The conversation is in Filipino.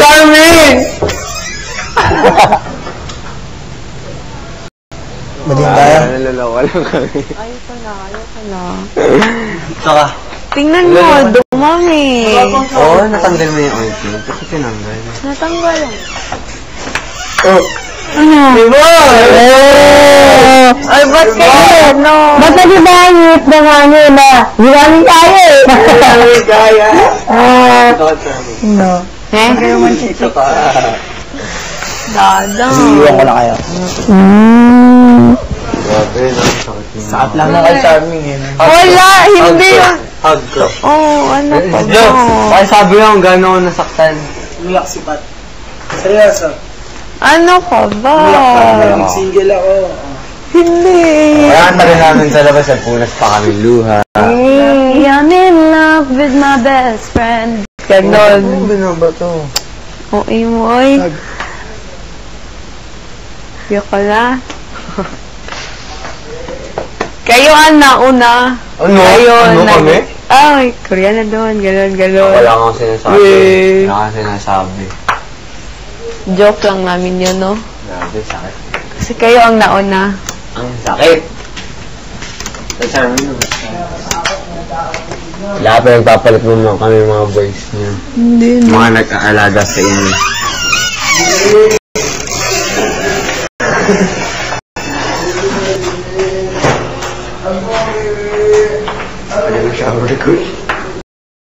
Charming! Mading tayo? Nalalawa lang kami. Ayoko na. Saka. Tingnan mo, dumami. Oo, natanggal mo yung ointment. Kasi tinanggal. Natanggal. Oh. Ano? Diba? Ay, ba't kayo? No. Ba't nagibangit na hangin na? Ginamit tayo eh. Ginamit kaya. No. Eh? Ito pa. Dada. Iiwan ko na kayo. Grabe, sakit mo. Saat lang na kay Charming eh. Wala, hindi yun. Hug ko. Oh, ano pa ba? Kaya sabi ko, gano'n ako nasaktan. Umiyak si Pat. Seryoso. Ano ka ba? Single ako. Hindi. Kaya ang tagal namin sa labas, nagpunas pa kami luha. Hey, I'm in love with my best friend. Ganon. Ano ba to? O, mo, oy. Yoko na. Kayo ang nauna. Ano? Kayo Ano kami? Ay, Korea na doon. Ganon. Wala kang sinasabi. Weh. Wala kang sinasabi. Joke lang namin yun, no? Grabe, sakit. Kasi kayo ang nauna. Ang sakit. Charming. Wala pa nagpapalit mo mga kami mga boys niya. Hindi, no? Mga nag-aalaga sa inyo.